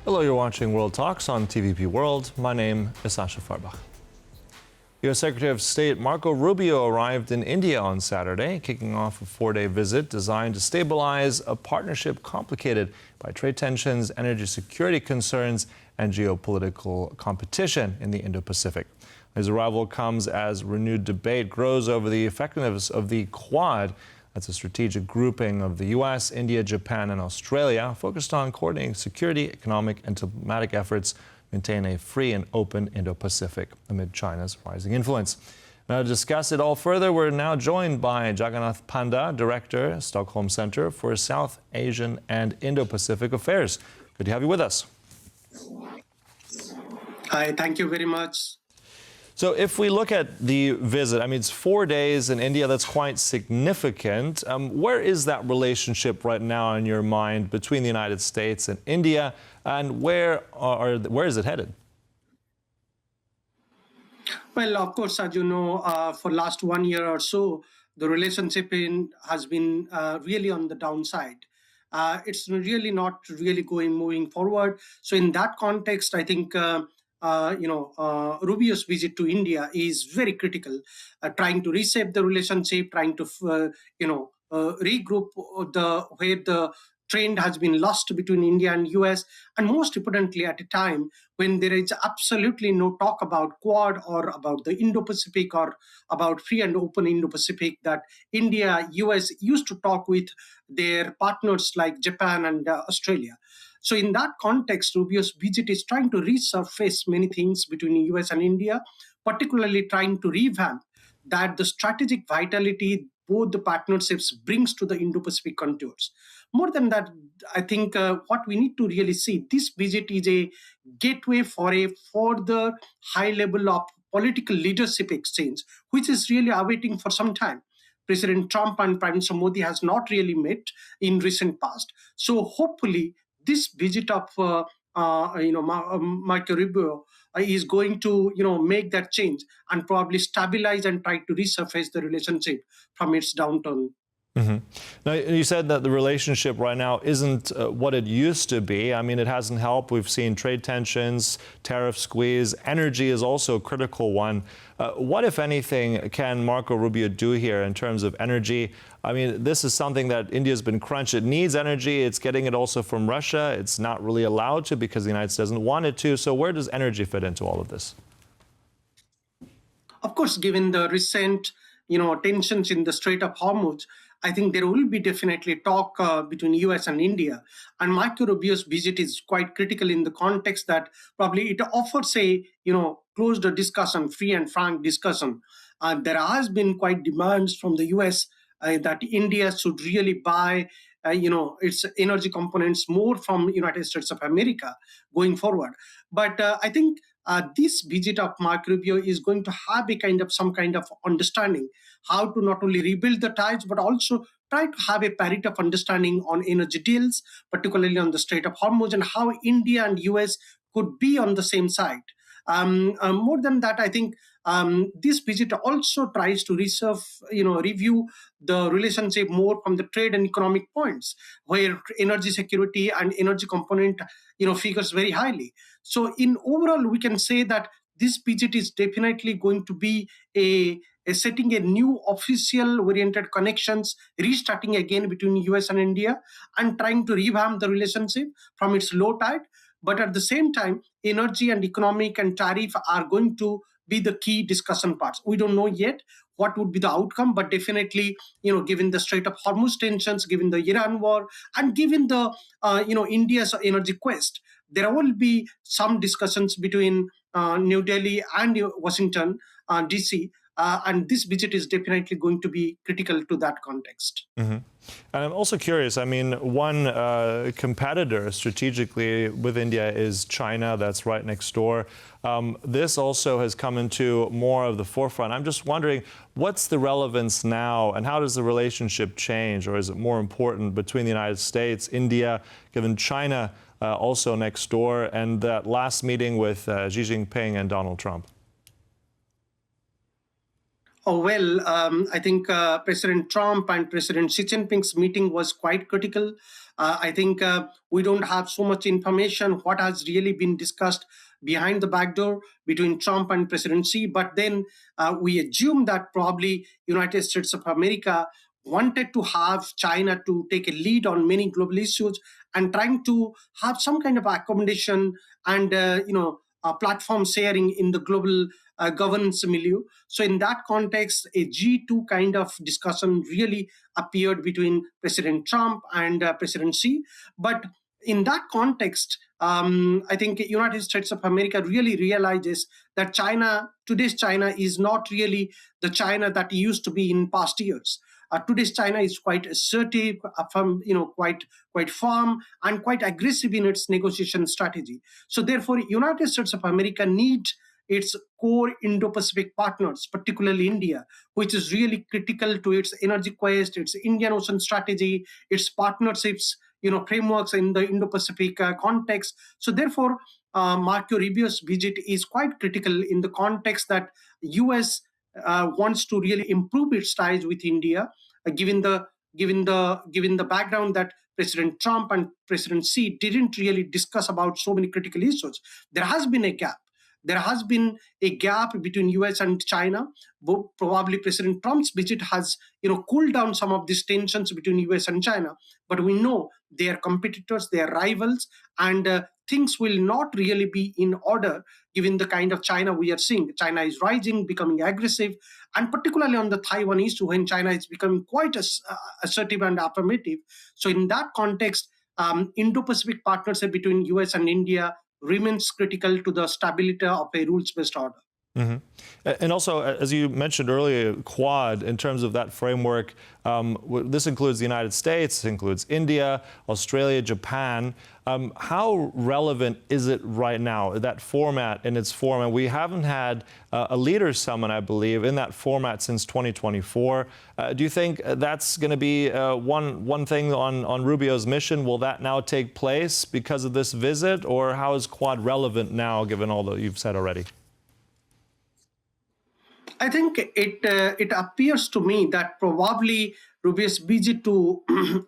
Hello, you're watching World Talks on TVP World. My name is Sascha Fahrbach. U.S. Secretary of State Marco Rubio arrived in India on Saturday, kicking off a four-day visit designed to stabilize a partnership complicated by trade tensions, energy security concerns, and geopolitical competition in the Indo-Pacific. His arrival comes as renewed debate grows over the effectiveness of the Quad. That's a strategic grouping of the U.S., India, Japan, and Australia, focused on coordinating security, economic, and diplomatic efforts to maintain a free and open Indo-Pacific amid China's rising influence. Now, to discuss it all further, we're now joined by Jagannath Panda, Director, Stockholm Center for South Asian and Indo-Pacific Affairs. Good to have you with us. Hi, thank you very much. So if we look at the visit, I mean, it's 4 days in India. That's quite significant. Where is that relationship right now in your mind between the United States and India, and where is it headed? Well, of course, as you know, for last 1 year or so, the relationship has been really on the downside. It's really not really moving forward. So in that context, I think Rubio's visit to India is very critical, trying to reshape the relationship, trying to regroup where the trend has been lost between India and US, and most importantly, at a time when there is absolutely no talk about Quad or about the Indo-Pacific or about free and open Indo-Pacific that India, US used to talk with their partners like Japan and Australia. So in that context, Rubio's visit is trying to resurface many things between the US and India, particularly trying to revamp that the strategic vitality both the partnerships brings to the Indo-Pacific contours. More than that, I think what we need to really see, this visit is a gateway for a further high level of political leadership exchange, which is really awaiting for some time. President Trump and Prime Minister Modi has not really met in recent past. So hopefully, this visit of Marco Rubio is going to make that change and probably stabilize and try to resurface the relationship from its downturn. Mm-hmm. Now, you said that the relationship right now isn't what it used to be. I mean, it hasn't helped. We've seen trade tensions, tariff squeeze. Energy is also a critical one. What, if anything, can Marco Rubio do here in terms of energy? I mean, this is something that India's been crunched. It needs energy. It's getting it also from Russia. It's not really allowed to because the United States doesn't want it to. So where does energy fit into all of this? Of course, given the recent tensions in the Strait of Hormuz, I think there will be definitely talk between US and India. And Marco Rubio's visit is quite critical in the context that probably it offers a closed discussion, free and frank discussion. There has been quite demands from the US that India should really buy its energy components more from United States of America going forward. But I think this visit of Marco Rubio is going to have some kind of understanding how to not only rebuild the ties, but also try to have a parity of understanding on energy deals, particularly on the Strait of Hormuz, and how India and US could be on the same side. More than that, I think this visit also tries to review the relationship more from the trade and economic points, where energy security and energy component, figures very highly. So, in overall, we can say that this visit is definitely going to be a setting a new official oriented connections, restarting again between US and India, and trying to revamp the relationship from its low tide. But at the same time, energy and economic and tariff are going to be the key discussion parts. We don't know yet what would be the outcome, but definitely, given the Strait of Hormuz tensions, given the Iran war, and given the, India's energy quest, there will be some discussions between New Delhi and Washington, DC, and this visit is definitely going to be critical to that context. Mm-hmm. And I'm also curious, I mean, one competitor strategically with India is China. That's right next door. This also has come into more of the forefront. I'm just wondering, what's the relevance now, and how does the relationship change, or is it more important between the United States, India, given China also next door, and that last meeting with Xi Jinping and Donald Trump? I think President Trump and President Xi Jinping's meeting was quite critical. I think we don't have so much information what has really been discussed behind the back door between Trump and President Xi. But then we assume that probably United States of America wanted to have China to take a lead on many global issues and trying to have some kind of accommodation and platform sharing in the global governance milieu. So in that context, a G2 kind of discussion really appeared between President Trump and President Xi. But in that context, I think United States of America really realizes that today's China is not really the China that used to be in past years. Today's China is quite assertive, quite firm, and quite aggressive in its negotiation strategy. So therefore, United States of America need its core Indo-Pacific partners, particularly India, which is really critical to its energy quest, its Indian Ocean strategy, its partnerships, frameworks in the Indo-Pacific context. So therefore, Marco Rubio's visit is quite critical in the context that U.S. Wants to really improve its ties with India, given the background that President Trump and President Xi didn't really discuss about so many critical issues. There has been a gap. There has been a gap between US and China. Probably President Trump's visit has cooled down some of these tensions between US and China. But we know they are competitors, they are rivals, and things will not really be in order given the kind of China we are seeing. China is rising, becoming aggressive, and particularly on the Taiwan issue when China is becoming quite assertive and affirmative. So in that context, Indo-Pacific partnership between US and India remains critical to the stability of a rules-based order. Mm-hmm. And also, as you mentioned earlier, Quad, in terms of that framework, this includes the United States, it includes India, Australia, Japan. How relevant is it right now, that format in its form? And we haven't had a leaders summit, I believe, in that format since 2024. Do you think that's going to be one thing on Rubio's mission? Will that now take place because of this visit? Or how is Quad relevant now, given all that you've said already? I think it appears to me that probably Rubio's visit to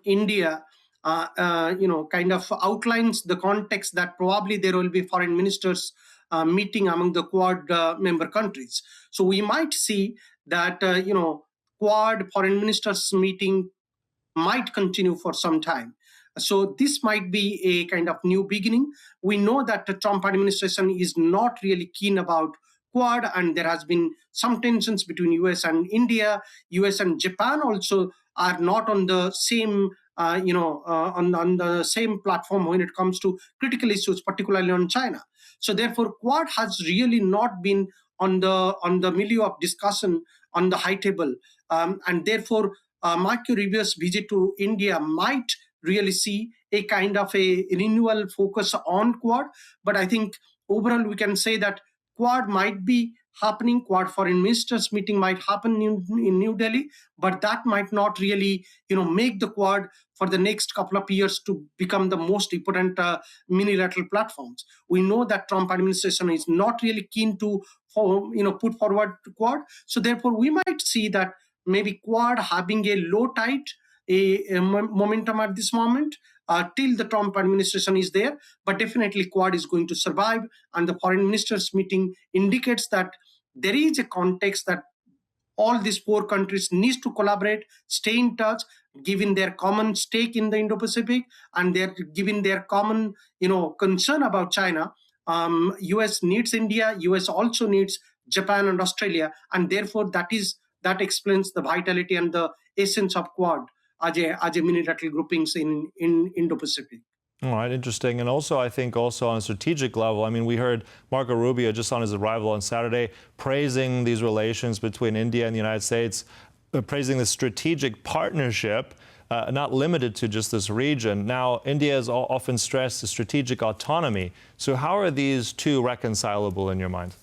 India, kind of outlines the context that probably there will be foreign ministers meeting among the Quad member countries. So we might see that Quad foreign ministers meeting might continue for some time. So this might be a kind of new beginning. We know that the Trump administration is not really keen about Quad, and there has been some tensions between US and India. US and Japan also are not on the same on the same platform when it comes to critical issues, particularly on China. So therefore, Quad has really not been on the milieu of discussion on the high table, and therefore Marco Rubio's visit to India might really see a kind of a renewal focus on Quad. But I think overall we can say that Quad might be happening, Quad foreign ministers meeting might happen in New Delhi, but that might not really, make the Quad for the next couple of years to become the most important minilateral platforms. We know that Trump administration is not really keen to, put forward Quad. So therefore, we might see that maybe Quad having a low tide, a momentum at this moment, till the Trump administration is there. But definitely Quad is going to survive. And the foreign ministers meeting indicates that there is a context that all these four countries need to collaborate, stay in touch, given their common stake in the Indo-Pacific, and given their common, concern about China. US needs India, US also needs Japan and Australia. And therefore that explains the vitality and the essence of Quad as a minilateral groupings in Indo-Pacific. All right, interesting. And also, I think also on a strategic level, I mean, we heard Marco Rubio just on his arrival on Saturday praising these relations between India and the United States, praising the strategic partnership, not limited to just this region. Now, India has often stressed the strategic autonomy. So how are these two reconcilable in your mind?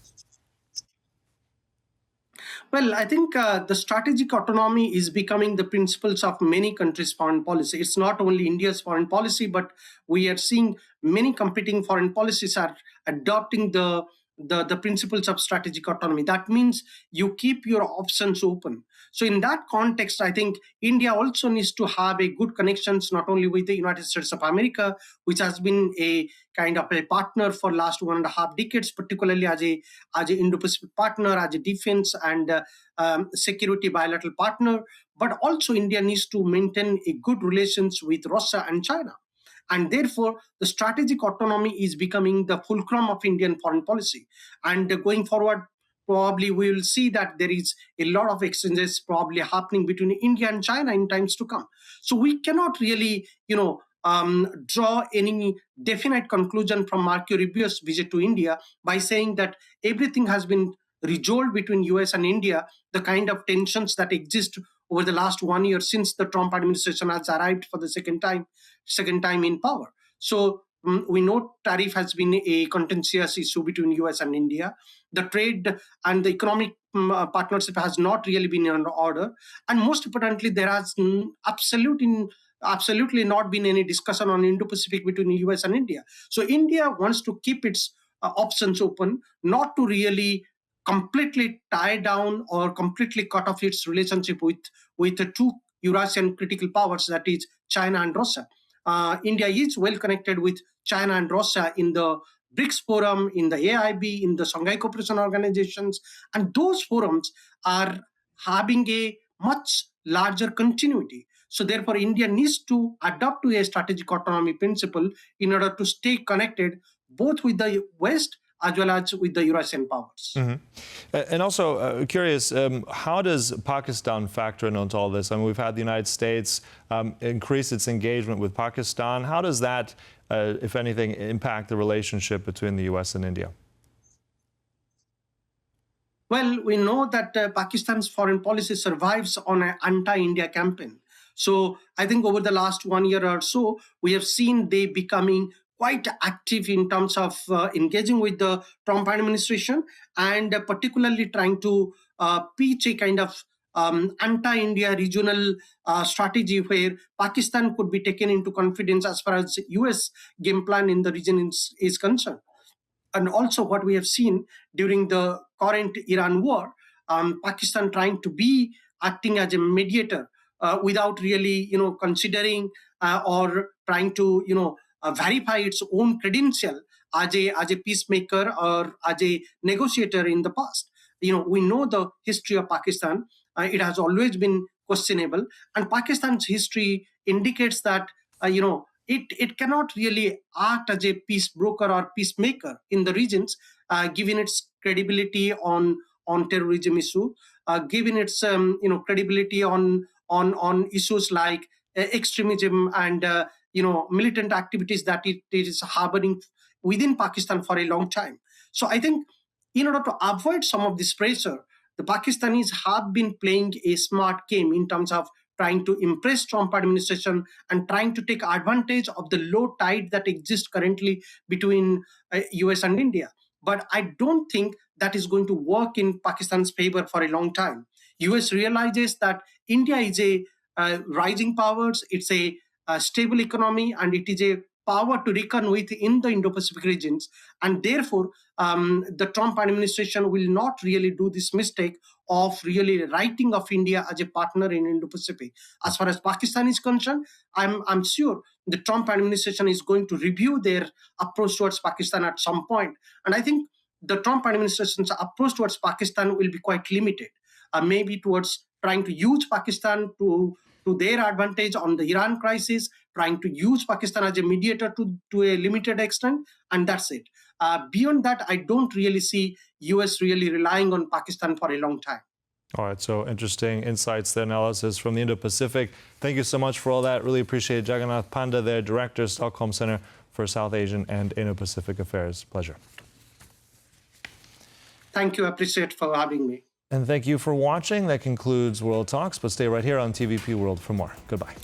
Well, I think the strategic autonomy is becoming the principles of many countries' foreign policy. It's not only India's foreign policy, but we are seeing many competing foreign policies are adopting the the principles of strategic autonomy. That means you keep your options open. So in that context, I think India also needs to have a good connections not only with the United States of America, which has been a kind of a partner for last 1.5 decades, particularly as a Indo-Pacific partner, as a defense and security bilateral partner. But also India needs to maintain a good relations with Russia and China. And therefore, the strategic autonomy is becoming the fulcrum of Indian foreign policy. And going forward, probably we will see that there is a lot of exchanges probably happening between India and China in times to come. So we cannot really, draw any definite conclusion from Marco Rubio's visit to India by saying that everything has been resolved between US and India, the kind of tensions that exist over the last 1 year since the Trump administration has arrived for the second time in power. So we know tariff has been a contentious issue between US and India. The trade and the economic partnership has not really been in order. And most importantly, there has absolutely not been any discussion on Indo-Pacific between US and India. So India wants to keep its options open, not to really completely tie down or completely cut off its relationship with the two Eurasian critical powers, that is China and Russia. India is well connected with China and Russia in the BRICS forum, in the AIB, in the Shanghai Cooperation Organizations, and those forums are having a much larger continuity. So therefore, India needs to adapt to a strategic autonomy principle in order to stay connected both with the West as well as with the Eurasian powers. Mm-hmm. And also, curious, how does Pakistan factor into all this? I mean, we've had the United States increase its engagement with Pakistan. How does that, if anything, impact the relationship between the U.S. and India? Well, we know that Pakistan's foreign policy survives on an anti-India campaign. So I think over the last 1 year or so, we have seen they becoming quite active in terms of engaging with the Trump administration and particularly trying to pitch a kind of anti-India regional strategy where Pakistan could be taken into confidence as far as US game plan in the region is concerned. And also what we have seen during the current Iran war, Pakistan trying to be acting as a mediator without really, considering or trying to, verify its own credential as a peacemaker or as a negotiator in the past. We know the history of Pakistan. It has always been questionable, and Pakistan's history indicates that it cannot really act as a peace broker or peacemaker in the regions, given its credibility on terrorism issue, given its credibility on issues like extremism and militant activities that it is harboring within Pakistan for a long time. So I think in order to avoid some of this pressure, the Pakistanis have been playing a smart game in terms of trying to impress Trump administration and trying to take advantage of the low tide that exists currently between US and India. But I don't think that is going to work in Pakistan's favor for a long time. US realizes that India is a rising power, it's a stable economy, and it is a power to reckon with in the Indo-Pacific regions. And therefore, the Trump administration will not really do this mistake of really writing off India as a partner in Indo-Pacific. As far as Pakistan is concerned, I'm sure the Trump administration is going to review their approach towards Pakistan at some point. And I think the Trump administration's approach towards Pakistan will be quite limited, maybe towards trying to use Pakistan to their advantage on the Iran crisis, trying to use Pakistan as a mediator to a limited extent, and that's it. Beyond that, I don't really see US really relying on Pakistan for a long time. All right, so interesting insights, the analysis from the Indo-Pacific. Thank you so much for all that. Really appreciate it. Jagannath Panda, their director, Stockholm Center for South Asian and Indo-Pacific Affairs. Pleasure. Thank you. I appreciate for having me. And thank you for watching. That concludes World Talks, but stay right here on TVP World for more. Goodbye.